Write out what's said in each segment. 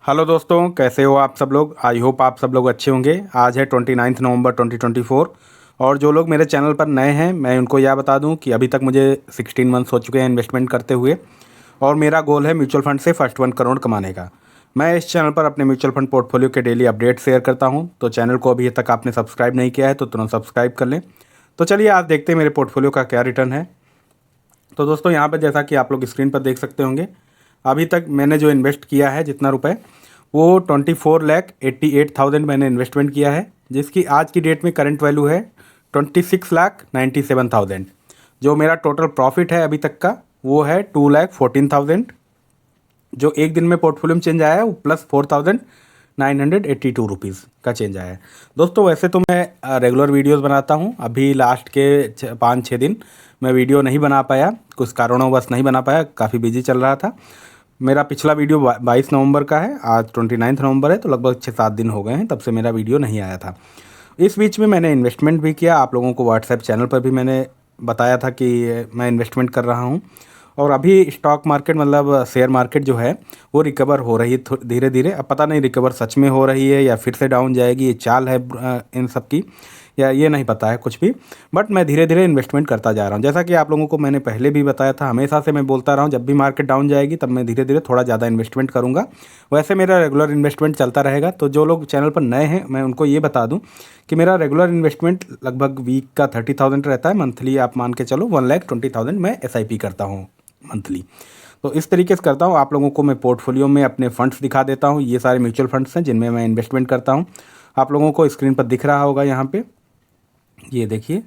Hello दोस्तों, कैसे हो आप सब लोग। आई होप आप सब लोग अच्छे होंगे। आज है 29 नवंबर 2024 और जो लोग मेरे चैनल पर नए हैं मैं उनको यह बता दूं कि अभी तक मुझे 16 मंथ्स हो चुके हैं इन्वेस्टमेंट करते हुए और मेरा गोल है म्यूचुअल फंड से फर्स्ट 1 करोड़ कमाने का। मैं इस चैनल पर अपने म्यूचुअल फंड पोर्टफोलियो के डेली अपडेट शेयर करता हूं, तो चैनल को अभी तक आपने सब्सक्राइब नहीं किया है तो तुरंत सब्सक्राइब कर लें। तो चलिए आज देखते हैं मेरे पोर्टफोलियो का क्या रिटर्न है। तो दोस्तों यहाँ पर जैसा कि आप लोग स्क्रीन पर देख सकते होंगे, अभी तक मैंने जो इन्वेस्ट किया है जितना रुपए, वो 24,88,000 मैंने इन्वेस्टमेंट किया है, जिसकी आज की डेट में करंट वैल्यू है 26,97,000। जो मेरा टोटल प्रॉफिट है अभी तक का वो है 2,14,000। जो एक दिन में पोर्टफोलियो में चेंज आया है वो प्लस 4,982 रुपीज़ का चेंज आया है। दोस्तों वैसे तो मैं रेगुलर वीडियोस बनाता हूँ, अभी लास्ट के 5-6 दिन मैं वीडियो नहीं बना पाया, कुछ कारणों नहीं बना पाया, काफ़ी बिजी चल रहा था। मेरा पिछला वीडियो 22 नवंबर का है, आज 29 नवंबर है, तो लगभग 6-7 दिन हो गए हैं तब से मेरा वीडियो नहीं आया था। इस बीच में मैंने इन्वेस्टमेंट भी किया, आप लोगों को व्हाट्सएप चैनल पर भी मैंने बताया था कि मैं इन्वेस्टमेंट कर रहा हूँ। और अभी स्टॉक मार्केट मतलब शेयर मार्केट जो है वो रिकवर हो रही है धीरे धीरे। अब पता नहीं रिकवर सच में हो रही है या फिर से डाउन जाएगी, ये चाल है इन सब की, या ये नहीं पता है कुछ भी। बट मैं धीरे धीरे इन्वेस्टमेंट करता जा रहा हूँ, जैसा कि आप लोगों को मैंने पहले भी बताया था, हमेशा से मैं बोलता रहा हूँ जब भी मार्केट डाउन जाएगी तब मैं धीरे धीरे थोड़ा ज़्यादा इन्वेस्टमेंट करूँगा। वैसे मेरा रेगुलर इन्वेस्टमेंट चलता रहेगा। तो जो लोग चैनल पर नए हैं मैं उनको ये बता दूँ कि मेरा रेगुलर इन्वेस्टमेंट लगभग वीक का 30,000 रहता है, मंथली आप मान के चलो 1,20,000 मैं SIP करता हूँ मंथली। तो इस तरीके से करता हूँ। आप लोगों को मैं पोर्टफोलियो में अपने फंड्स दिखा देता हूँ, ये सारे म्यूचुअल फंड्स हैं जिनमें मैं इन्वेस्टमेंट करता हूँ। आप लोगों को स्क्रीन पर दिख रहा होगा यहाँ पे, ये देखिए,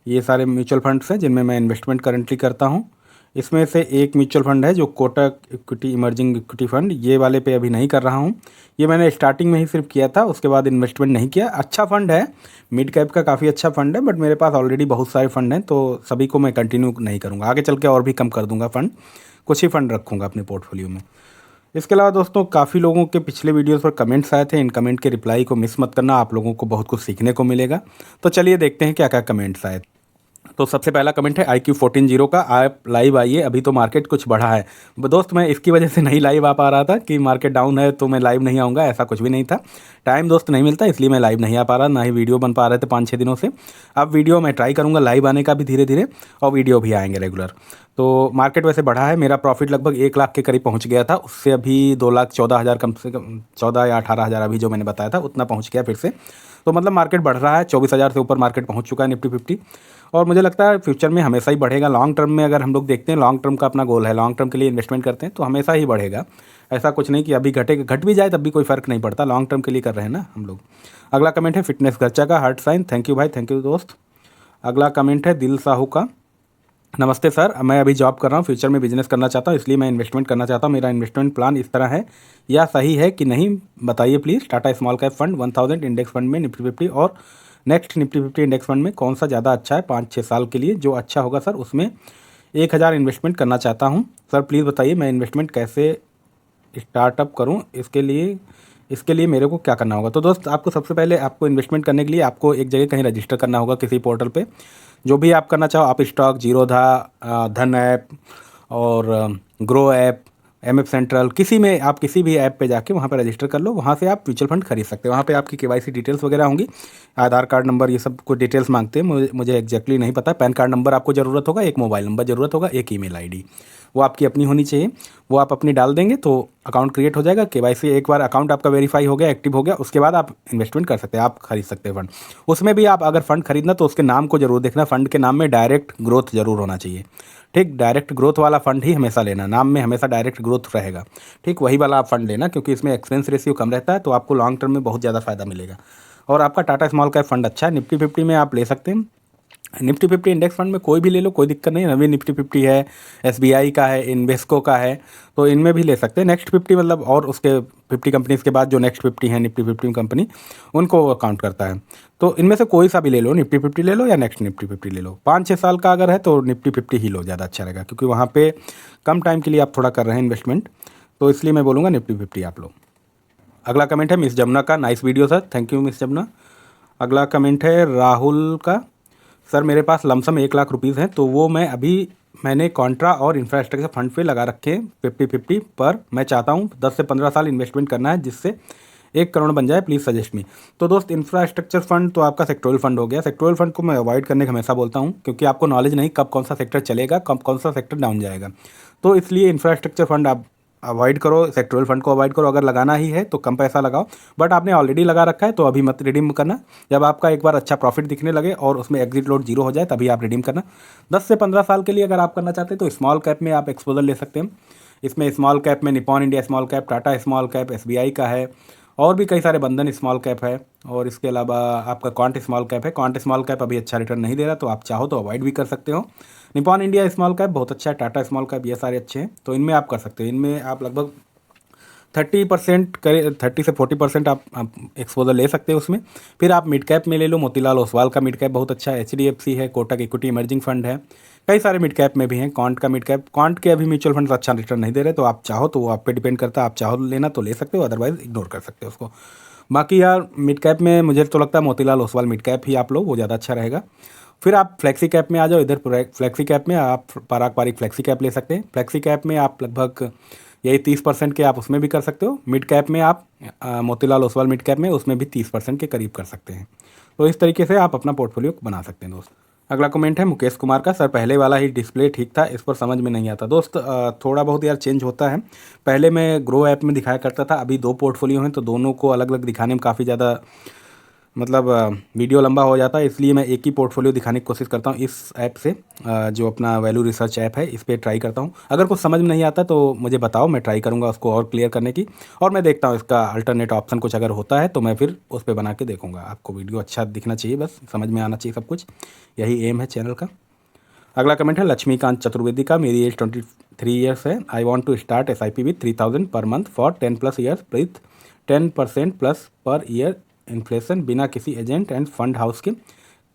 ये सारे म्यूचुअल फंड्स हैं जिनमें मैं इन्वेस्टमेंट करंटली करता हूँ। इसमें से एक म्यूचुअल फंड है जो Kotak equity emerging equity fund, ये वाले पे अभी नहीं कर रहा हूँ। ये मैंने स्टार्टिंग में ही सिर्फ किया था, उसके बाद इन्वेस्टमेंट नहीं किया। अच्छा फंड है, मिड कैप का काफ़ी अच्छा फंड है, बट मेरे पास ऑलरेडी बहुत सारे फंड हैं तो सभी को मैं कंटिन्यू नहीं करूँगा। आगे चल के और भी कम कर दूँगा फंड, कुछ ही फंड रखूँगा अपने पोर्टफोलियो में। इसके अलावा दोस्तों काफ़ी लोगों के पिछले वीडियोस पर कमेंट्स आए थे, इन कमेंट के रिप्लाई को मिस मत करना, आप लोगों को बहुत कुछ सीखने को मिलेगा। तो चलिए देखते हैं क्या क्या कमेंट्स आए। तो सबसे पहला कमेंट है IQ14 का, आप लाइव आइए, अभी तो मार्केट कुछ बढ़ा है। दोस्त मैं इसकी वजह से नहीं लाइव आ पा रहा था कि मार्केट डाउन है तो मैं लाइव नहीं आऊँगा, ऐसा कुछ भी नहीं था। टाइम दोस्त नहीं मिलता इसलिए मैं लाइव नहीं आ पा रहा, ना ही वीडियो बन पा रहे थे 5-6 दिनों से। अब वीडियो मैं ट्राई करूँगा लाइव आने का भी धीरे धीरे, और वीडियो भी आएंगे रेगुलर। तो मार्केट वैसे बढ़ा है, मेरा प्रॉफिट लगभग 1 लाख के करीब पहुंच गया था, उससे अभी 2,14,000 कम से कम 14 या 18,000 अभी जो मैंने बताया था उतना पहुंच गया फिर से। तो मतलब मार्केट बढ़ रहा है, 24,000 से ऊपर मार्केट पहुंच चुका है निफ्टी 50। और मुझे लगता है फ्यूचर में हमेशा ही बढ़ेगा। लॉन्ग टर्म में अगर हम लोग देखते हैं, लॉन्ग टर्म का अपना गोल है, लॉन्ग टर्म के लिए इन्वेस्टमेंट करते हैं तो हमेशा ही बढ़ेगा। ऐसा कुछ नहीं कि अभी घटेगा, घट भी जाए तब भी कोई फ़र्क नहीं पड़ता, लॉन्ग टर्म के लिए कर रहे हैं ना हम लोग। अगला कमेंट है फिटनेस खर्चा का हार्ट साइन, थैंक यू भाई, थैंक यू दोस्त। अगला कमेंट है दिल साहू का, नमस्ते सर, मैं अभी जॉब कर रहा हूँ, फ्यूचर में बिजनेस करना चाहता हूँ, इसलिए मैं इन्वेस्टमेंट करना चाहता हूँ। मेरा इन्वेस्टमेंट प्लान इस तरह है, या सही है कि नहीं बताइए please. Tata small cap fund 1000 index fund में निफ्टी 50 और नेक्स्ट निफ्टी 50 इंडेक्स फंड में कौन सा ज़्यादा अच्छा है 5-6 साल के लिए, जो अच्छा होगा सर उसमें 1,000 इन्वेस्टमेंट करना चाहता हूँ। सर प्लीज़ बताइए मैं इन्वेस्टमेंट कैसे स्टार्टअप करूँ, इसके लिए मेरे को क्या करना होगा। तो दोस्त आपको सबसे पहले आपको इन्वेस्टमेंट करने के लिए आपको एक जगह कहीं रजिस्टर करना होगा किसी पोर्टल पे, जो भी आप करना चाहो। आप स्टॉक, जीरोधा, धन ऐप और ग्रो ऐप, MF सेंट्रल, किसी में आप किसी भी ऐप पे जाके वहाँ पे रजिस्टर कर लो, वहाँ से आप म्यूचुअल फंड खरीद सकते हो। वहाँ पे आपकी KYC डिटेल्स वगैरह होंगी, आधार कार्ड नंबर, ये सब कुछ डिटेल्स मांगते हैं, मुझे एग्जैक्टली नहीं पता। पैन कार्ड नंबर आपको ज़रूरत होगा, एक मोबाइल नंबर ज़रूरत होगा, एक ईमेल ID, वो आपकी अपनी होनी चाहिए। वो आप अपनी डाल देंगे तो अकाउंट क्रिएट हो जाएगा। KYC एक बार अकाउंट आपका वेरीफाई हो गया, एक्टिव हो गया, उसके बाद आप इन्वेस्टमेंट कर सकते हैं, आप खरीद सकते हैं फंड। उसमें भी आप अगर फंड खरीदना तो उसके नाम को जरूर देखना, फंड के नाम में डायरेक्ट ग्रोथ जरूर होना चाहिए, ठीक। डायरेक्ट ग्रोथ वाला फंड ही हमेशा लेना, नाम में हमेशा डायरेक्ट ग्रोथ रहेगा, ठीक, वही वाला आप फंड लेना, क्योंकि इसमें एक्सपेंस रेशियो कम रहता है तो आपको लॉन्ग टर्म में बहुत ज़्यादा फायदा मिलेगा। और आपका टाटा स्मॉल कैप फंड अच्छा है, निफ्टी 50 में आप ले सकते हैं। निफ्टी 50 इंडेक्स फंड में कोई भी ले लो, कोई दिक्कत नहीं है। नवीन निफ्टी 50 है, SBI का है, इन्वेस्को का है, तो इनमें भी ले सकते हैं। नेक्स्ट 50 मतलब और उसके 50 कंपनीज़ के बाद जो नेक्स्ट 50 है निफ्टी 50 कंपनी, उनको वो काउंट करता है। तो इनमें से कोई सा भी ले लो, निफ्टी 50 ले लो या नेक्स्ट निफ्टी 50 ले लो। 5-6 साल का अगर है तो निफ्टी 50 ही लो, ज़्यादा अच्छा रहेगा, क्योंकि वहाँ पे कम टाइम के लिए आप थोड़ा कर रहे हैं इन्वेस्टमेंट, तो इसलिए मैं बोलूँगा निफ्टी 50 आप लो। अगला कमेंट है मिस जमुना का, nice video sir, thank you miss Jamuna. अगला कमेंट है राहुल का, सर मेरे पास लमसम 1 लाख रुपीज़ हैं, तो वो मैं अभी मैंने कॉन्ट्रा और इंफ्रास्ट्रक्चर फंड पे लगा रखे हैं 50-50 पर। मैं चाहता हूँ 10 से 15 साल इन्वेस्टमेंट करना है जिससे 1 करोड़ बन जाए, प्लीज़ सजेस्ट मी। तो दोस्त इंफ्रास्ट्रक्चर फंड तो आपका सेक्टोरल फंड हो गया। सेक्टोरल फंड को मैं अवॉइड करने का हमेशा बोलता हूँ क्योंकि आपको नॉलेज नहीं कब कौन सा सेक्टर चलेगा, कब कौन सा सेक्टर डाउन जाएगा। तो इसलिए इंफ्रास्ट्रक्चर फंड आप अवॉइड करो, सेक्टोरल फंड को अवॉइड करो। अगर लगाना ही है तो कम पैसा लगाओ, बट आपने ऑलरेडी लगा रखा है तो अभी मत रिडीम करना। जब आपका एक बार अच्छा प्रॉफिट दिखने लगे और उसमें एग्जिट लोड 0 हो जाए तभी आप रिडीम करना। 10 से 15 साल के लिए अगर आप करना चाहते हैं तो स्मॉल कैप में आप एक्सपोजर ले सकते हैं। इसमें स्मॉल कैप में Nippon India small cap, Tata small cap, SBI का है और भी कई सारे, बंधन स्मॉल कैप है और इसके अलावा आपका क्वांट स्मॉल कैप है। क्वांट स्मॉल कैप अभी अच्छा रिटर्न नहीं दे रहा तो आप चाहो तो अवॉइड भी कर सकते हो। निपॉन इंडिया स्मॉल कैप बहुत अच्छा है, टाटा स्मॉल कैप, ये सारे अच्छे हैं तो इनमें आप कर सकते हो। इनमें आप लगभग 30% करें, 30 से 40% आप एक्सपोजर ले सकते हो उसमें। फिर आप मिड कैप में ले लो, मोतीलाल ओसवाल का मिड कैप बहुत अच्छा है, HDFC है, कोटक इक्विटी इमर्जिंग फंड है, कई सारे मिड कैप में भी हैं। क्वांट का मिड कैप, क्वांट के अभी म्यूचुअल फंड्स अच्छा रिटर्न नहीं दे रहे तो आप चाहो तो वो आप पे डिपेंड करता है, आप चाहो लेना तो ले सकते हो, अदरवाइज इग्नोर कर सकते हो उसको। बाकी यार मिड कैप में मुझे तो लगता है मोतीलाल ओसवाल मिड कैप ही आप लो, वो ज़्यादा अच्छा रहेगा। फिर आप फ्लेक्सी कैप में आ जाओ। इधर फ्लेक्सी कैप में आप पराग पारिक फ्लेक्सी कैप ले सकते हैं। फ्लेक्सी कैप में आप लगभग यही 30% के आप उसमें भी कर सकते हो। मिड कैप में आप मोतीलाल ओसवाल मिड कैप में उसमें भी 30% के करीब कर सकते हैं। तो इस तरीके से आप अपना पोर्टफोलियो बना सकते हैं दोस्त। अगला कमेंट है मुकेश कुमार का, सर पहले वाला ही डिस्प्ले ठीक था, इस पर समझ में नहीं आता। दोस्त थोड़ा बहुत यार चेंज होता है। पहले मैं ग्रो ऐप में दिखाया करता था, अभी 2 पोर्टफोलियो हैं तो दोनों को अलग अलग दिखाने में काफ़ी ज़्यादा मतलब वीडियो लंबा हो जाता है, इसलिए मैं एक ही पोर्टफोलियो दिखाने की कोशिश करता हूँ। इस ऐप से जो अपना वैल्यू रिसर्च ऐप है इस पर ट्राई करता हूँ। अगर कुछ समझ में नहीं आता तो मुझे बताओ, मैं ट्राई करूँगा उसको और क्लियर करने की, और मैं देखता हूँ इसका अल्टरनेट ऑप्शन कुछ अगर होता है तो मैं फिर उस पर बना के देखूँगा। आपको वीडियो अच्छा दिखना चाहिए, बस समझ में आना चाहिए सब कुछ, यही एम है चैनल का। अगला कमेंट है लक्ष्मीकांत चतुर्वेदी का, मेरी एज 23 ईयर्स है। I want to start SIP with 3000 पर month for 10+ years with 10% plus per year inflation, बिना किसी एजेंट एंड फंड हाउस के।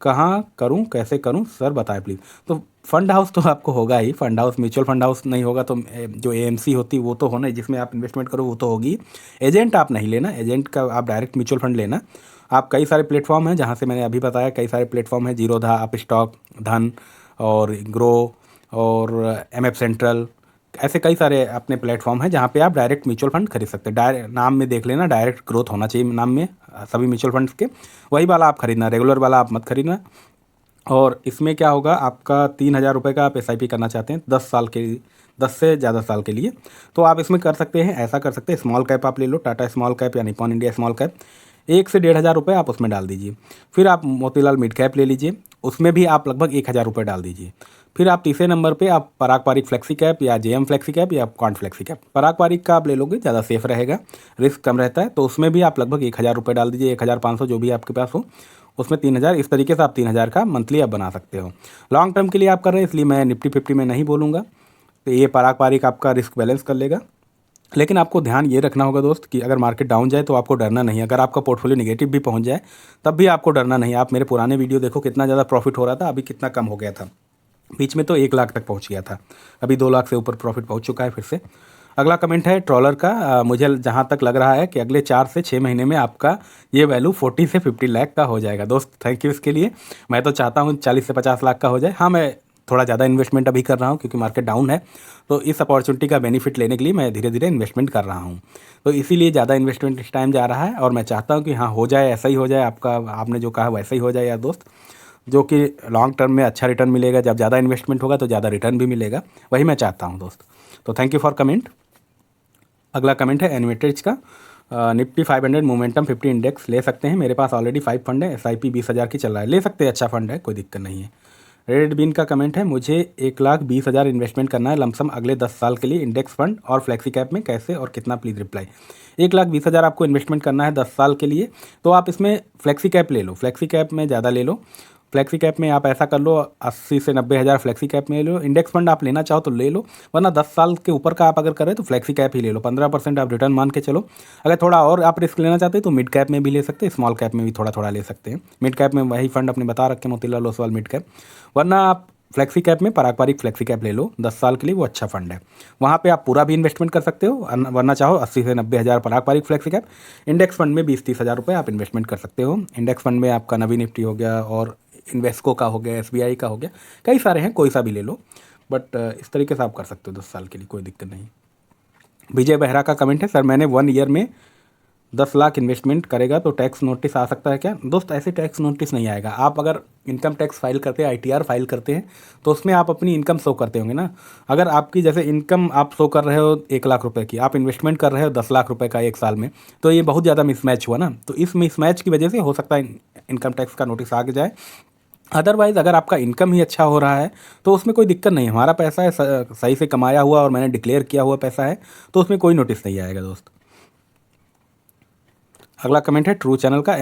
कहाँ करूँ, कैसे करूँ सर बताएं प्लीज़। तो फंड हाउस तो आपको होगा ही, fund house, mutual fund house नहीं होगा तो जो AMC होती है वो तो होना ही, जिसमें आप इन्वेस्टमेंट करो वो तो होगी। एजेंट आप नहीं लेना, एजेंट का आप डायरेक्ट म्यूचुअल फंड लेना। आप कई सारे प्लेटफॉर्म हैं जहाँ से मैंने अभी बताया, कई सारे प्लेटफॉर्म हैं, जीरोधा, अप स्टॉक, धन और ग्रो और MF सेंट्रल, ऐसे कई सारे अपने प्लेटफॉर्म हैं जहाँ पे आप डायरेक्ट म्यूचुअल फंड खरीद सकते हैं। डायरेक्ट नाम में देख लेना, डायरेक्ट ग्रोथ होना चाहिए नाम में सभी म्यूचुअल फंड्स के, वही वाला आप खरीदना, रेगुलर वाला आप मत खरीदना। और इसमें क्या होगा, आपका 3000 रुपये का आप SIP करना चाहते हैं 10 साल के, 10 से ज़्यादा साल के लिए, तो आप इसमें कर सकते हैं, ऐसा कर सकते हैं। स्मॉल कैप आप ले लो, टाटा स्मॉल कैप या निपॉन इंडिया स्मॉल कैप, 1 से 1500 रुपये आप उसमें डाल दीजिए। फिर आप मोतीलाल मिड कैप ले लीजिए, उसमें भी आप लगभग 1000 रुपये डाल दीजिए। फिर आप तीसरे नंबर पे आप पराग पारिक फ्लेक्सी कैप या JM फ्लेक्सी कैप या क्वांट फ्लेक्सी कैप, पराग पारिक का आप ले लोगे, ज़्यादा सेफ रहेगा, रिस्क कम रहता है, तो उसमें भी आप लगभग 1000 रुपये डाल दीजिए, 1500 जो भी आपके पास हो, उसमें 3000, इस तरीके से आप 3000 का मंथली आप बना सकते हो। लॉन्ग टर्म के लिए आप कर रहे हैं इसलिए मैं निफ्टी 50 में नहीं बोलूँगा, तो ये पराग पारिक आपका रिस्क बैलेंस कर लेगा। लेकिन आपको ध्यान ये रखना होगा दोस्त कि अगर मार्केट डाउन जाए तो आपको डरना नहीं है, अगर आपका पोर्टफोलियो नेगेटिव भी पहुंच जाए तब भी आपको डरना नहीं है। आप मेरे पुराने वीडियो देखो, कितना ज़्यादा प्रॉफिट हो रहा था, अभी कितना कम हो गया था, बीच में तो 1 लाख तक पहुंच गया था, अभी 2 लाख से ऊपर प्रॉफिट पहुंच चुका है फिर से। अगला कमेंट है ट्रॉलर का, मुझे जहां तक लग रहा है कि अगले 4 से 6 महीने में आपका ये वैल्यू 40 से 50 लाख का हो जाएगा। दोस्त थैंक यू इसके लिए, मैं तो चाहता हूँ 40 से 50 लाख का हो जाए। हाँ, मैं थोड़ा ज़्यादा इन्वेस्टमेंट अभी कर रहा हूँ क्योंकि मार्केट डाउन है, तो इस अपॉर्चुनिटी का बेनिफिट लेने के लिए मैं धीरे धीरे इन्वेस्टमेंट कर रहा हूँ, तो इसीलिए ज़्यादा इन्वेस्टमेंट इस टाइम जा रहा है। और मैं चाहता हूँ कि हाँ हो जाए, ऐसा ही हो जाए, आपका आपने जो कहा वैसा ही हो जाए यार दोस्त, जो कि लॉन्ग टर्म में अच्छा रिटर्न मिलेगा। जब ज़्यादा इन्वेस्टमेंट होगा तो ज़्यादा रिटर्न भी मिलेगा, वही मैं चाहता हूँ दोस्त। तो थैंक यू फॉर कमेंट। अगला कमेंट है एनिमेटेज का, निफ्टी 500 मोमेंटम 50 इंडेक्स ले सकते हैं, मेरे पास ऑलरेडी 5 फंड है, SIP 20,000 की चल रहा है, ले सकते हैं, अच्छा फंड है, कोई दिक्कत नहीं है। रेड बीन का कमेंट है, मुझे 1,20,000 इन्वेस्टमेंट करना है लमसम अगले 10 साल के लिए, इंडेक्स फंड और फ्लेक्सी कैप में, कैसे और कितना, प्लीज़ रिप्लाई। 1,20,000 आपको इन्वेस्टमेंट करना है 10 साल के लिए, तो आप इसमें फ्लेक्सी कैप ले लो, फ्लेक्सी कैप में ज़्यादा ले लो। फ्लेक्सी कैप में आप ऐसा कर लो 80 से 90 हज़ार फ्लेक्सी कैप में ले लो। इंडेक्स फंड आप लेना चाहो तो ले लो, वरना 10 साल के ऊपर का आप अगर करें तो फ्लेक्सी कैप ही ले लो, 15% आप रिटर्न मान के चलो। अगर थोड़ा और आप रिस्क लेना चाहते हैं तो मिड कैप में भी ले सकते हैं, स्मॉल कैप में भी थोड़ा थोड़ा ले सकते हैं। मिड कैप में वही फंड अपने बता रखे मोतीलाल ओसवाल मिड कैप, वरना आप फ्लेक्सी कैप में पारंपरिक फ्लेक्सी कैप ले लो 10 साल के लिए, वो अच्छा फंड है, वहाँ पे आप पूरा भी इन्वेस्टमेंट कर सकते हो, वरना चाहो 80 से 90 हज़ार पारंपरिक फ्लेक्सी कैप। इंडेक्स फंड में 20-30 हज़ार रुपये आप इन्वेस्टमेंट कर सकते हो। इंडेक्स फंड में आपका नवी निफ्टी हो गया और इन्वेस्को का हो गया, SBI का हो गया, कई सारे हैं, कोई सा भी ले लो। बट इस तरीके से आप कर सकते हो 10 साल के लिए, कोई दिक्कत नहीं। विजय बेहरा का कमेंट है, सर मैंने 1 ईयर में 10 लाख इन्वेस्टमेंट करेगा तो टैक्स नोटिस आ सकता है क्या? दोस्त ऐसे टैक्स नोटिस नहीं आएगा। आप अगर इनकम टैक्स फाइल करते हैं, ITR फाइल करते हैं, तो उसमें आप अपनी इनकम शो करते होंगे ना। अगर आपकी जैसे इनकम आप शो कर रहे हो 1 लाख रुपए की, आप इन्वेस्टमेंट कर रहे हो 10 लाख रुपए का 1 साल में, तो ये बहुत ज़्यादा मिसमैच हुआ ना। तो इस मिसमैच की वजह से हो सकता है इनकम टैक्स का नोटिस आ जाए। अदरवाइज़ अगर आपका इनकम ही अच्छा हो रहा है तो उसमें कोई दिक्कत नहीं है। हमारा पैसा है, सही से कमाया हुआ और मैंने डिक्लेयर किया हुआ पैसा है, तो उसमें कोई नोटिस नहीं आएगा दोस्त। अगला कमेंट है ट्रू चैनल का,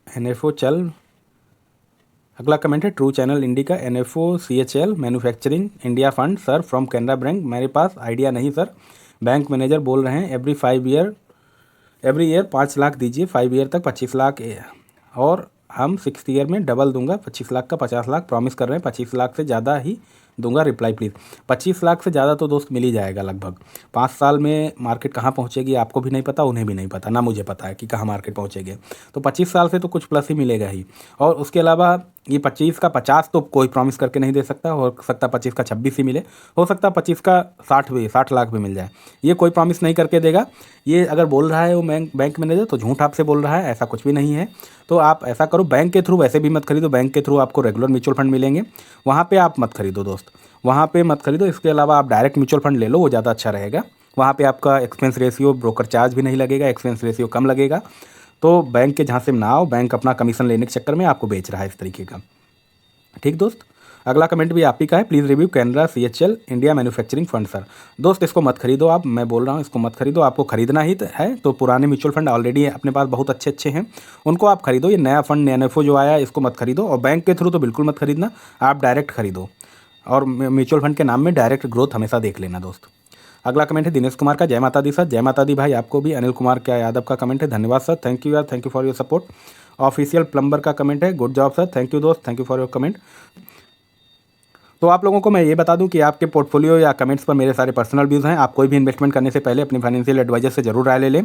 NFO चल। अगला कमेंट है ट्रू चैनल इंडी का, NFO CHL manufacturing India fund sir from Canara bank. मेरे पास आइडिया नहीं सर, बैंक मैनेजर बोल रहे हैं एवरी ईयर 5 लाख दीजिए, 5 ईयर तक 25 लाख और हम 6th ईयर में डबल दूंगा, 25 लाख का 50 लाख प्रॉमिस कर रहे हैं, 25 लाख से ज़्यादा ही दूंगा, रिप्लाई प्लीज़। 25 लाख से ज़्यादा तो दोस्त मिल ही जाएगा लगभग। 5 साल में मार्केट कहाँ पहुँचेगी आपको भी नहीं पता, उन्हें भी नहीं पता, ना मुझे पता है कि कहाँ मार्केट पहुँचेगी। तो 25 साल से तो कुछ प्लस ही मिलेगा ही। और उसके अलावा ये 25 का 50 तो कोई प्रॉमिस करके नहीं दे सकता, हो सकता 25 का 26 ही मिले, हो सकता 25 का 60 लाख भी मिल जाए, ये कोई प्रॉमिस नहीं करके देगा। ये अगर बोल रहा है वो बैंक मैनेजर तो झूठ आपसे बोल रहा है, ऐसा कुछ भी नहीं है। तो आप ऐसा करो, बैंक के थ्रू वैसे भी मत खरीदो, बैंक के थ्रू आपको रेगुलर म्यूचुअल फंड मिलेंगे, वहाँ पे आप मत खरीदो दोस्त, वहाँ पे मत खरीदो। इसके अलावा आप डायरेक्ट म्यूचुअल फंड ले लो, वो ज़्यादा अच्छा रहेगा। वहाँ पे आपका एक्सपेंस रेशियो, ब्रोकर चार्ज भी नहीं लगेगा, एक्सपेंस रेशियो कम लगेगा। तो बैंक के झांसे में ना आओ, बैंक अपना कमीशन लेने के चक्कर में आपको बेच रहा है इस तरीके का। ठीक दोस्त, अगला कमेंट भी आप ही का है, please review Canara CHL India manufacturing fund sir. दोस्त इसको मत खरीदो आप, मैं बोल रहा हूँ इसको मत खरीदो। आपको खरीदना ही है तो पुराने म्यूचुअल फंड ऑलरेडी अपने पास बहुत अच्छे हैं, उनको आप खरीदो। ये नया फंड NFO जो आया है इसको मत खरीदो, और बैंक के थ्रू तो बिल्कुल मत खरीदना, आप डायरेक्ट खरीदो। और म्यूचुअल फंड के नाम में डायरेक्ट ग्रोथ हमेशा देख लेना दोस्त। अगला कमेंट है दिनेश कुमार का, जय माता दी सर। जय माता दी भाई आपको भी। अनिल कुमार क्या यादव का कमेंट है, धन्यवाद सर, थैंक यू यार, thank you for your support. Official plumber का कमेंट है, good job sir, thank you दोस्त, thank you for your comment. तो आप लोगों को मैं ये बता दूं कि आपके पोर्टफोलियो या कमेंट्स पर मेरे सारे पर्सनल व्यूज़ हैं। आप कोई भी इन्वेस्टमेंट करने से पहले अपने फाइनेंशियल एडवाइजर से जरूर राय ले लें।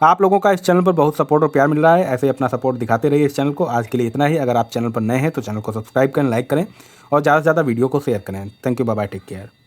आप लोगों का इस चैनल पर बहुत सपोर्ट और प्यार मिल रहा है, ऐसे ही अपना सपोर्ट दिखाते रहिए इस चैनल को। आज के लिए इतना ही। अगर आप चैनल पर नए हैं तो चैनल को सब्सक्राइब करें, लाइक करें और ज़्यादा से ज़्यादा वीडियो को शेयर करें। Thank you, bye bye, take care.